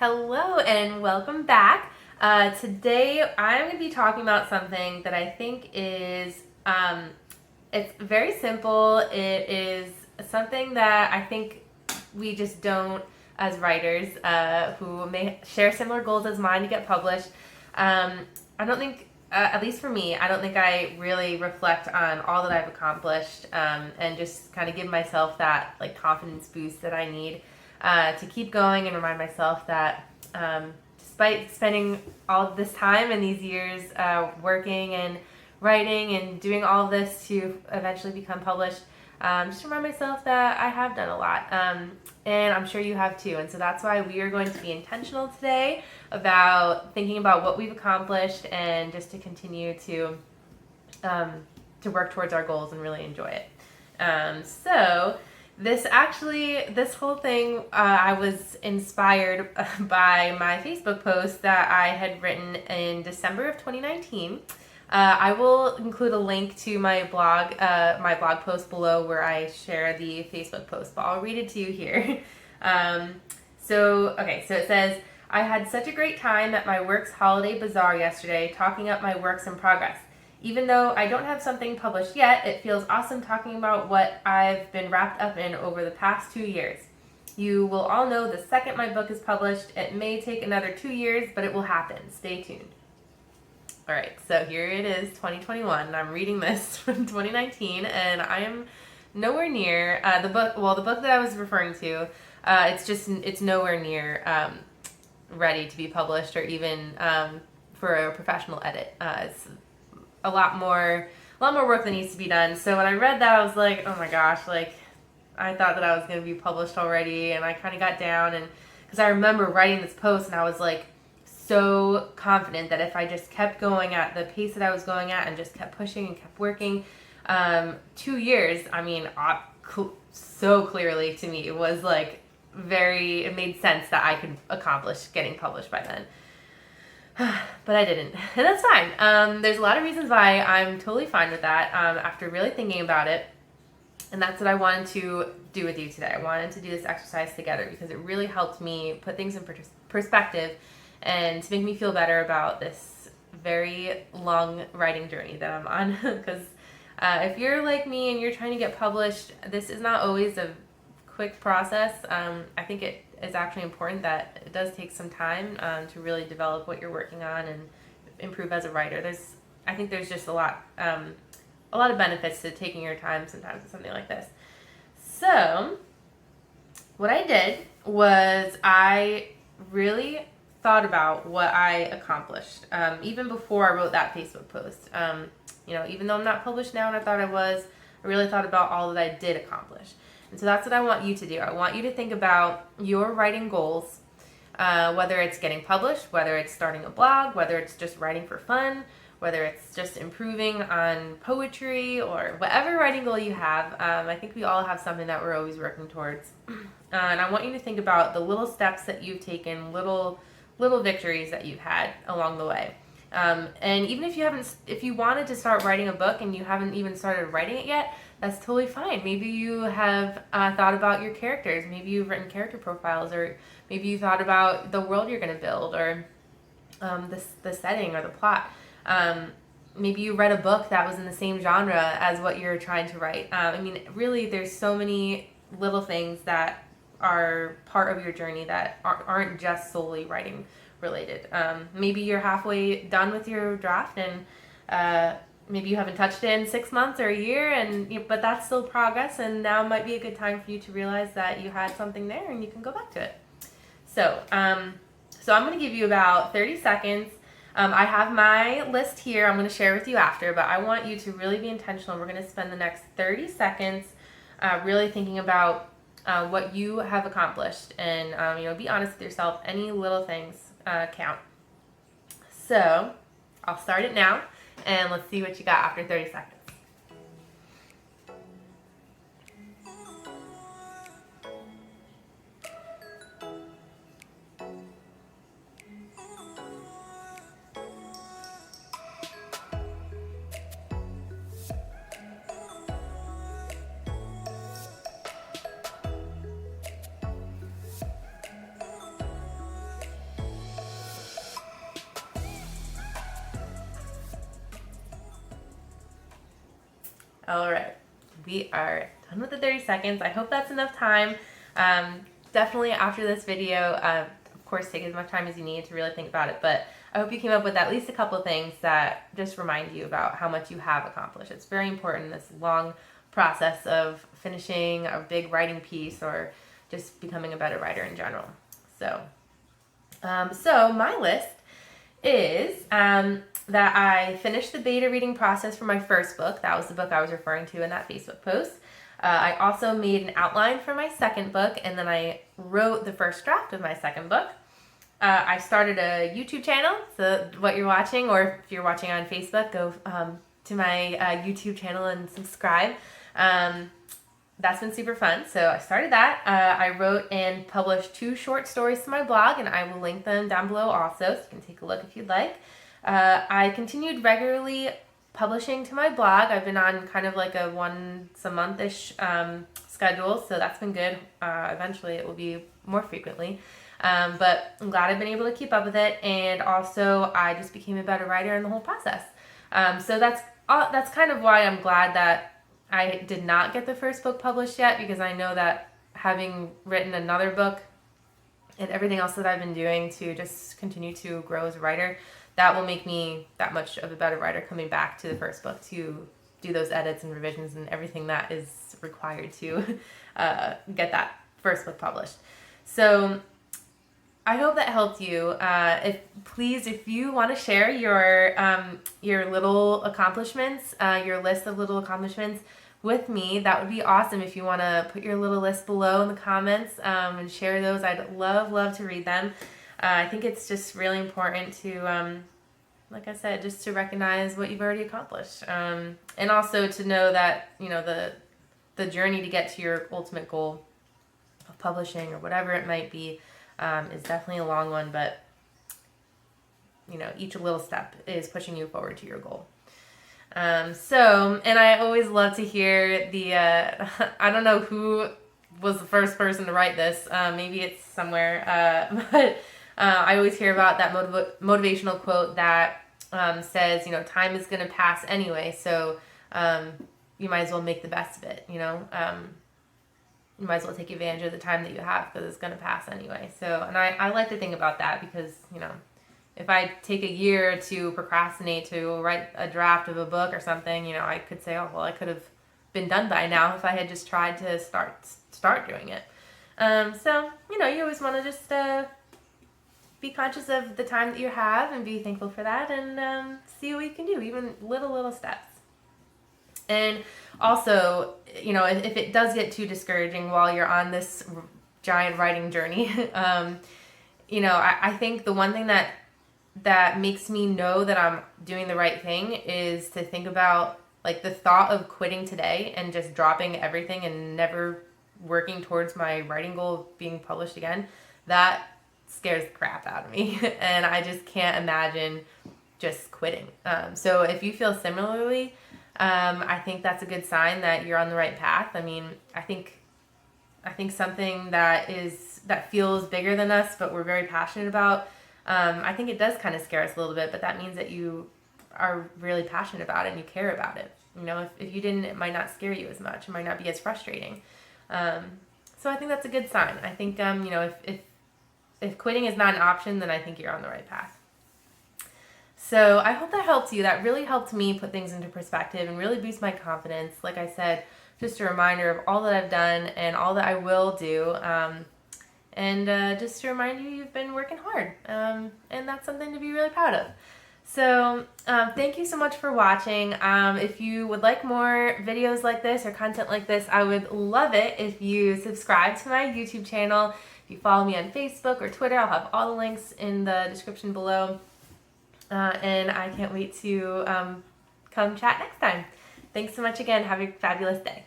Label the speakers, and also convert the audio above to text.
Speaker 1: Hello and welcome back. Today I'm going to be talking about something that I think is, it's very simple. It is something that I think we just don't, as writers who may share similar goals as mine to get published, I don't think, at least for me, I don't think I really reflect on all that I've accomplished and just kind of give myself that like confidence boost that I need to keep going and remind myself that despite spending all this time and these years working and writing and doing all of this to eventually become published, just remind myself that I have done a lot. And I'm sure you have too. And so that's why we are going to be intentional today about thinking about what we've accomplished and just to continue to work towards our goals and really enjoy it. This whole thing, I was inspired by my Facebook post that I had written in December of 2019. I will include a link to my blog post below where I share the Facebook post, but I'll read it to you here. So it says, I had such a great time at my work's holiday bazaar yesterday talking up my works in progress. Even though I don't have something published yet, it feels awesome talking about what I've been wrapped up in over the past 2 years. You will all know the second my book is published. It may take another 2 years, but it will happen. Stay tuned. All right, so here it is, 2021, and I'm reading this from 2019, and I am nowhere near the book that I was referring to. It's nowhere near ready to be published or even for a professional edit. It's a lot more work that needs to be done. So when I read that, I was like, oh my gosh, like I thought that I was going to be published already, and I kind of got down, and because I remember writing this post and I was like so confident that if I just kept going at the pace that I was going at and just kept pushing and kept working, 2 years, I mean, so clearly to me, it was like it made sense that I could accomplish getting published by then. But I didn't, and that's fine. There's a lot of reasons why I'm totally fine with that after really thinking about it, and that's what I wanted to do with you today. I wanted to do this exercise together because it really helped me put things in perspective and to make me feel better about this very long writing journey that I'm on. Because if you're like me and you're trying to get published, this is not always a quick process. I think it is actually important that it does take some time to really develop what you're working on and improve as a writer. I think there's just a lot of benefits to taking your time sometimes with something like this. So what I did was I really thought about what I accomplished even before I wrote that Facebook post. Even though I'm not published now and I thought I was, I really thought about all that I did accomplish. And so that's what I want you to do. I want you to think about your writing goals, whether it's getting published, whether it's starting a blog, whether it's just writing for fun, whether it's just improving on poetry or whatever writing goal you have. I think we all have something that we're always working towards. And I want you to think about the little steps that you've taken, little victories that you've had along the way. And even if you wanted to start writing a book and you haven't even started writing it yet, that's totally fine. Maybe you have thought about your characters. Maybe you've written character profiles, or maybe you thought about the world you're going to build, or the setting or the plot. Maybe you read a book that was in the same genre as what you're trying to write. Really, there's so many little things that are part of your journey that aren't just solely writing related. Maybe you're halfway done with your draft and maybe you haven't touched it in 6 months or a year, but that's still progress, and now might be a good time for you to realize that you had something there and you can go back to it. So I'm going to give you about 30 seconds. I have my list here I'm going to share with you after, but I want you to really be intentional. We're going to spend the next 30 seconds really thinking about what you have accomplished, and be honest with yourself. Any little things count. So I'll start it now, and let's see what you got after 30 seconds. All right, we are done with the 30 seconds. I hope that's enough time. Definitely after this video, of course, take as much time as you need to really think about it, but I hope you came up with at least a couple of things that just remind you about how much you have accomplished. It's very important, this long process of finishing a big writing piece or just becoming a better writer in general. So my list is that I finished the beta reading process for my first book. That was the book I was referring to in that Facebook post. I also made an outline for my second book, and then I wrote the first draft of my second book. I started a YouTube channel, so what you're watching, or if you're watching on Facebook, go to my YouTube channel and subscribe. That's been super fun, so I started that. I wrote and published 2 short stories to my blog, and I will link them down below also, so you can take a look if you'd like. I continued regularly publishing to my blog. I've been on kind of like a once a month-ish schedule, so that's been good. Eventually it will be more frequently. But I'm glad I've been able to keep up with it, and also I just became a better writer in the whole process. So that's kind of why I'm glad that I did not get the first book published yet, because I know that having written another book and everything else that I've been doing to just continue to grow as a writer, that will make me that much of a better writer coming back to the first book to do those edits and revisions and everything that is required to get that first book published. So I hope that helped you. If you want to share your little accomplishments, your list of little accomplishments with me, that would be awesome. If you want to put your little list below in the comments and share those, I'd love to read them. I think it's just really important to, like I said, just to recognize what you've already accomplished, and also to know that the journey to get to your ultimate goal of publishing or whatever it might be. Is definitely a long one, but each little step is pushing you forward to your goal. And I always love to hear the, I don't know who was the first person to write this, maybe it's somewhere, but I always hear about that motivational quote that says, time is going to pass anyway, so you might as well make the best of it, you might as well take advantage of the time that you have, because it's going to pass anyway. So, and I like to think about that, because, if I take a year to procrastinate to write a draft of a book or something, I could say, oh, well, I could have been done by now if I had just tried to start doing it. So, you always want to just be conscious of the time that you have and be thankful for that, and see what you can do, even little steps. And also, if it does get too discouraging while you're on this giant writing journey, I think the one thing that makes me know that I'm doing the right thing is to think about, like, the thought of quitting today and just dropping everything and never working towards my writing goal of being published again. That scares the crap out of me, and I just can't imagine just quitting. So if you feel similarly, I think that's a good sign that you're on the right path. I mean, I think something that feels bigger than us, but we're very passionate about, I think it does kind of scare us a little bit, but that means that you are really passionate about it and you care about it. If you didn't, it might not scare you as much. It might not be as frustrating. So I think that's a good sign. I think, if quitting is not an option, then I think you're on the right path. So I hope that helps you. That really helped me put things into perspective and really boost my confidence. Like I said, just a reminder of all that I've done and all that I will do. And just to remind you, you've been working hard. And that's something to be really proud of. So thank you so much for watching. If you would like more videos like this or content like this, I would love it if you subscribe to my YouTube channel. If you follow me on Facebook or Twitter, I'll have all the links in the description below. And I can't wait to come chat next time. Thanks so much again. Have a fabulous day.